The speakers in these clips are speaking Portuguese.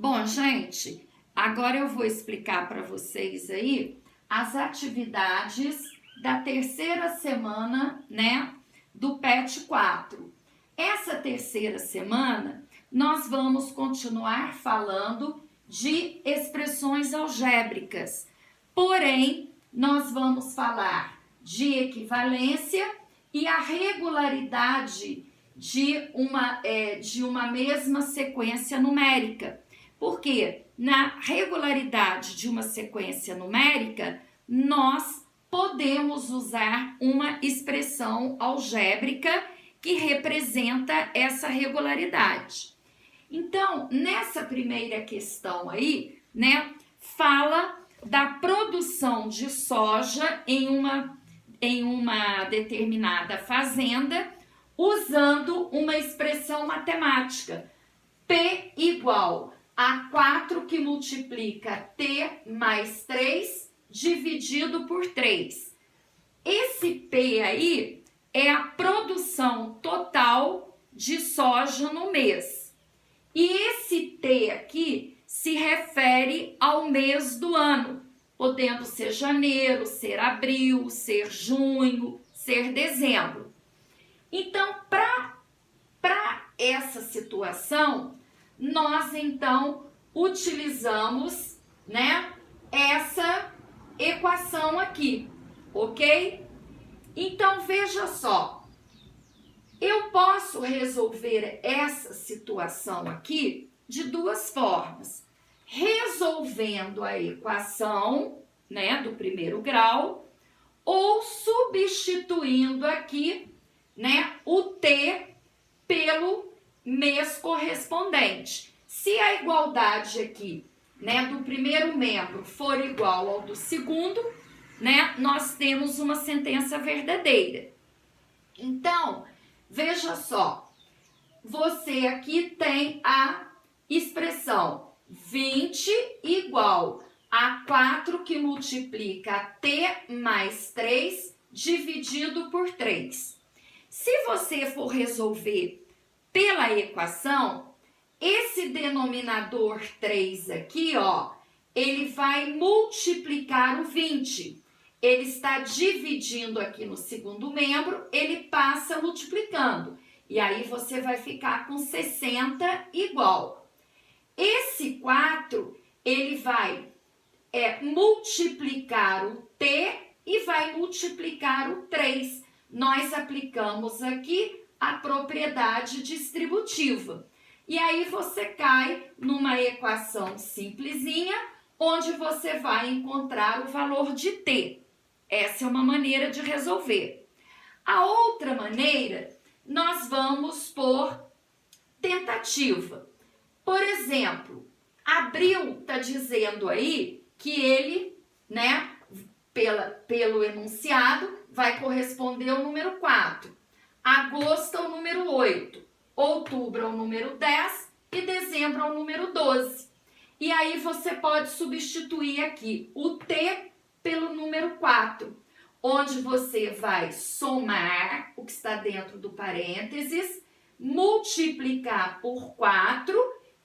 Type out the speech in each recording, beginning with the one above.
Bom, gente, agora eu vou explicar para vocês aí as atividades da terceira semana, né, do PET 4. Essa terceira semana, nós vamos continuar falando de expressões algébricas, porém, nós vamos falar de equivalência e a regularidade de uma mesma sequência numérica. Porque na regularidade de uma sequência numérica, nós podemos usar uma expressão algébrica que representa essa regularidade. Então, nessa primeira questão aí, né, fala da produção de soja em uma determinada fazenda, usando uma expressão matemática, P igual a 4 que multiplica T mais 3 dividido por 3. Esse P aí é a produção total de soja no mês. E esse T aqui se refere ao mês do ano, podendo ser janeiro, ser abril, ser junho, ser dezembro. Então, para essa situação, nós então utilizamos, né, essa equação aqui, ok? Então, veja só, eu posso resolver essa situação aqui de duas formas. Resolvendo a equação, né, do primeiro grau, ou substituindo aqui, né, o T pelo mês correspondente. Se a igualdade aqui, né, do primeiro membro for igual ao do segundo, né, nós temos uma sentença verdadeira. Então, veja só, você aqui tem a expressão 20 igual a 4 que multiplica T mais 3 dividido por 3. Se você for resolver pela equação, esse denominador 3 aqui, ó, ele vai multiplicar o 20. Ele está dividindo aqui no segundo membro, ele passa multiplicando. E aí você vai ficar com 60 igual. Esse 4, ele vai multiplicar o T e vai multiplicar o 3. Nós aplicamos aqui a propriedade distributiva. E aí você cai numa equação simplesinha, onde você vai encontrar o valor de T. Essa é uma maneira de resolver. A outra maneira, nós vamos por tentativa. Por exemplo, Abril está dizendo aí que ele, né, pelo enunciado, vai corresponder ao número 4. Agosto ao número 8. Outubro ao número 10 e dezembro ao número 12. E aí você pode substituir aqui o T pelo número 4, onde você vai somar o que está dentro do parênteses, multiplicar por 4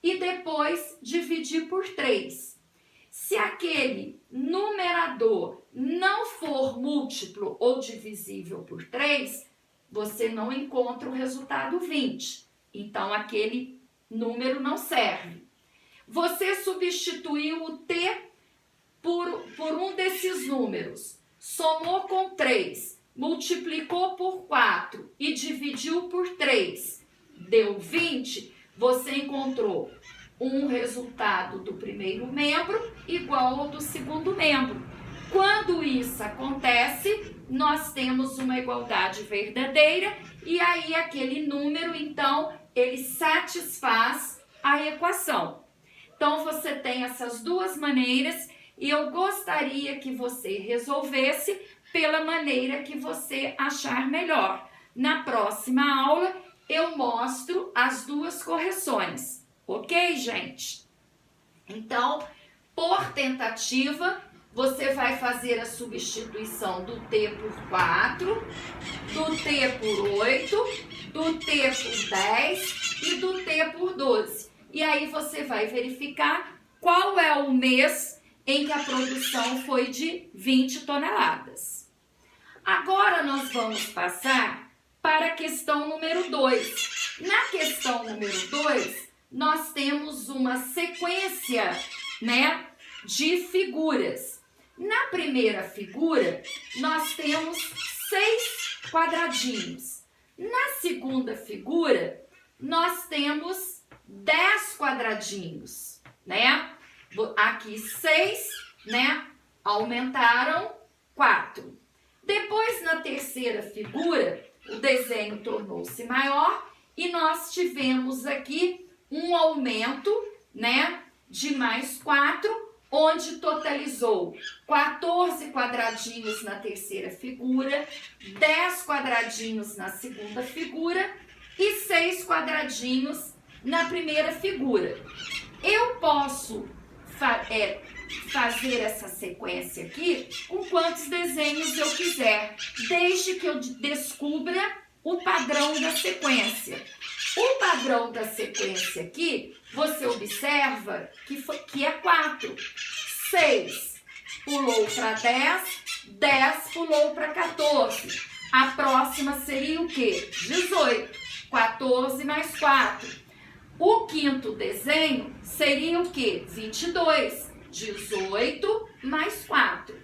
e depois dividir por 3. Se aquele numerador não for múltiplo ou divisível por 3, você não encontra o resultado 20. Então, aquele número não serve. Você substituiu o T por um desses números, somou com 3, multiplicou por 4 e dividiu por 3, deu 20, você encontrou um resultado do primeiro membro igual ao do segundo membro. Quando isso acontece, nós temos uma igualdade verdadeira e aí aquele número, então, ele satisfaz a equação. Então, você tem essas duas maneiras e eu gostaria que você resolvesse pela maneira que você achar melhor. Na próxima aula, eu mostro as duas correções. Ok, gente? Então, por tentativa, você vai fazer a substituição do T por 4, do T por 8, do T por 10 e do T por 12. e aí você vai verificar qual é o mês em que a produção foi de 20 toneladas. Agora nós vamos passar para a questão número 2. Na questão número 2, nós temos uma sequência, né, de figuras. Na primeira figura, nós temos 6 quadradinhos. Na segunda figura, nós temos 10 quadradinhos, né? Aqui 6, né? Aumentaram 4. Depois, na terceira figura, o desenho tornou-se maior e nós tivemos aqui um aumento, né, de mais 4, onde totalizou 14 quadradinhos na terceira figura, 10 quadradinhos na segunda figura e 6 quadradinhos na primeira figura. Eu posso fazer essa sequência aqui com quantos desenhos eu quiser, desde que eu descubra o padrão da sequência. O padrão da sequência aqui, você observa que é 4. 6 pulou para 10, 10 pulou para 14. A próxima seria o quê? 18. 14 mais 4. O quinto desenho seria o quê? 22. 18 mais 4.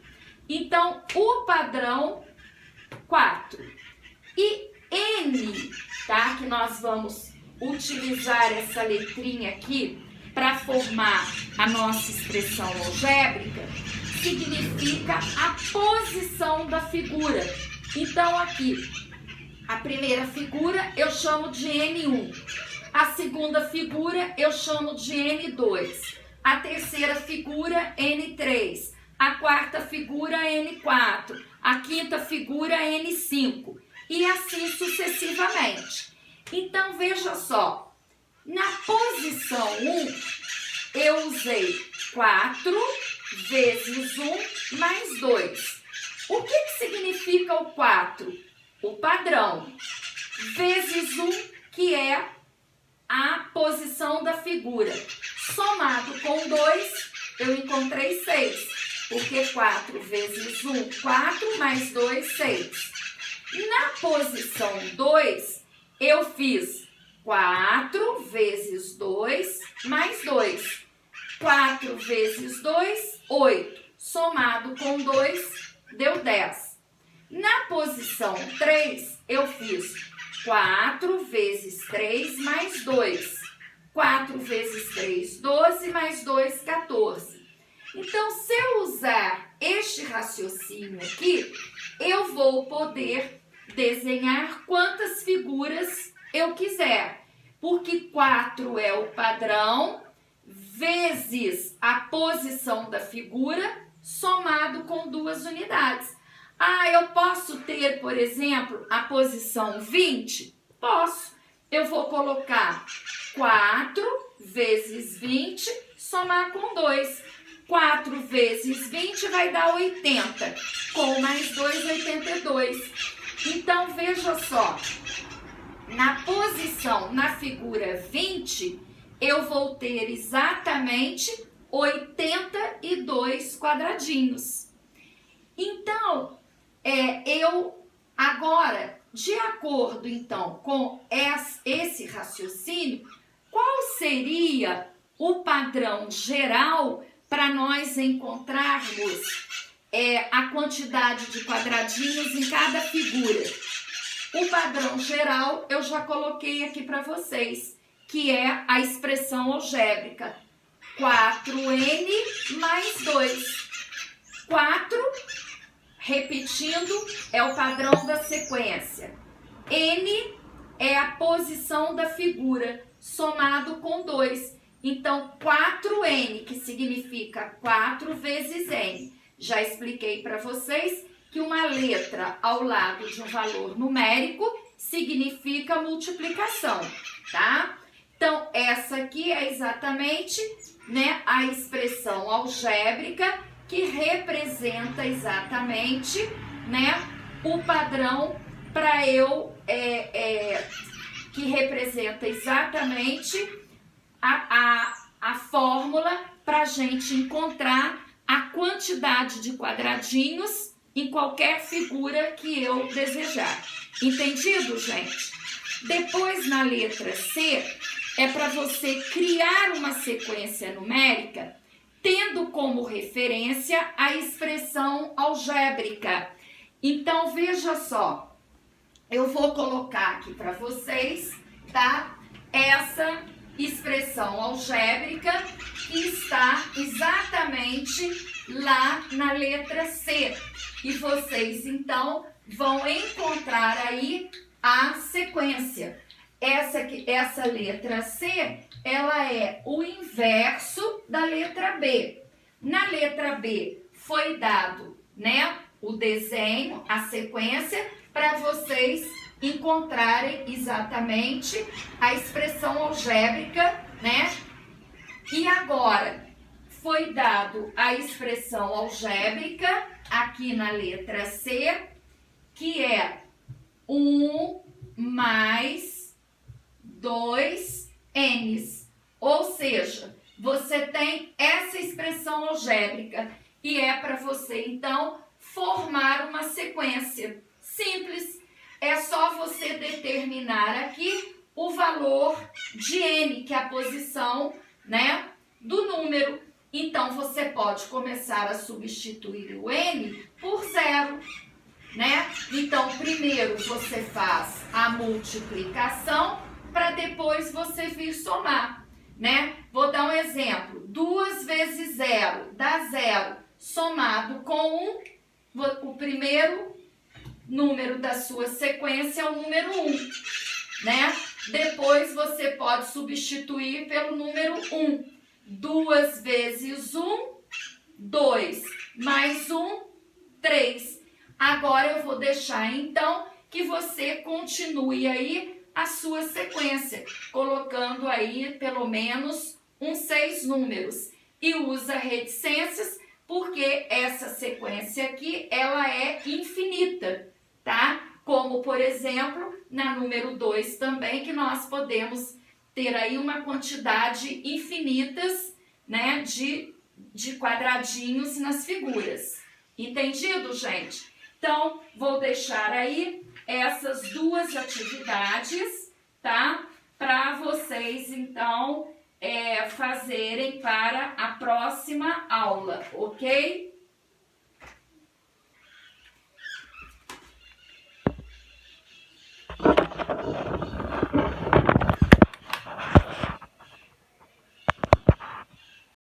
Então, o padrão 4. E N, tá? Que nós vamos utilizar essa letrinha aqui para formar a nossa expressão algébrica, significa a posição da figura. Então, aqui, a primeira figura eu chamo de N1. A segunda figura eu chamo de N2. A terceira figura, N3. A quarta figura, N4. A quinta figura, N5. E assim sucessivamente. Então, veja só. Na posição 1, eu usei 4 vezes 1 mais 2. O que significa o 4? O padrão. Vezes 1, que é a posição da figura. Somado com 2, eu encontrei 6. Porque 4 vezes 1, 4, mais 2, 6. Na posição 2, eu fiz 4 vezes 2 mais 2. 4 vezes 2, 8. Somado com 2, deu 10. Na posição 3, eu fiz 4 vezes 3 mais 2. 4 vezes 3, 12, mais 2, 14. Então, se eu usar este raciocínio aqui, eu vou poder desenhar quantas figuras eu quiser. Porque 4 é o padrão, vezes a posição da figura, somado com 2 unidades. Ah, eu posso ter, por exemplo, a posição 20? Posso. Eu vou colocar 4 vezes 20, somar com 2. 4 vezes 20 vai dar 80. Com mais 2, 82. Então, veja só. Na posição, na figura 20, eu vou ter exatamente 82 quadradinhos. Então, eu agora, de acordo então com esse raciocínio, qual seria o padrão geral para nós encontrarmos a quantidade de quadradinhos em cada figura? O padrão geral eu já coloquei aqui para vocês, que é a expressão algébrica. 4n mais 2. 4, repetindo, é o padrão da sequência. N é a posição da figura, somado com 2. Então, 4n, que significa 4 vezes n. Já expliquei para vocês que uma letra ao lado de um valor numérico significa multiplicação, tá? Então, essa aqui é exatamente, né, a expressão algébrica que representa exatamente, né, o padrão que representa exatamente a fórmula para a gente encontrar a quantidade de quadradinhos em qualquer figura que eu desejar. Entendido, gente? Depois, na letra C, é para você criar uma sequência numérica tendo como referência a expressão algébrica. Então, veja só, eu vou colocar aqui para vocês, tá? Essa expressão algébrica que está exatamente lá na letra C. E vocês, então, vão encontrar aí a sequência. Essa letra C, ela é o inverso da letra B. Na letra B foi dado, né, o desenho, a sequência, para vocês encontrarem exatamente a expressão algébrica, né? E agora foi dado a expressão algébrica aqui na letra C, que é 1 mais 2n. Ou seja, você tem essa expressão algébrica e é para você, então, formar uma sequência simples. É só você determinar aqui o valor de n, que é a posição, né, do número. Então, você pode começar a substituir o n por 0, né? Então, primeiro você faz a multiplicação para depois você vir somar, né? Vou dar um exemplo. 2 vezes 0 dá 0, somado com 1, o primeiro número da sua sequência é o número 1, né? Depois você pode substituir pelo número 1. 2 vezes 1, 2, mais 1, 3. Agora eu vou deixar, então, que você continue aí a sua sequência, colocando aí pelo menos uns 6 números. E usa reticências, porque essa sequência aqui, ela é infinita, tá? Como, por exemplo, na número 2 também, que nós podemos ter aí uma quantidade infinitas, né, de quadradinhos nas figuras. Entendido, gente? Então, vou deixar aí essas duas atividades, tá? Para vocês, então, fazerem para a próxima aula, ok?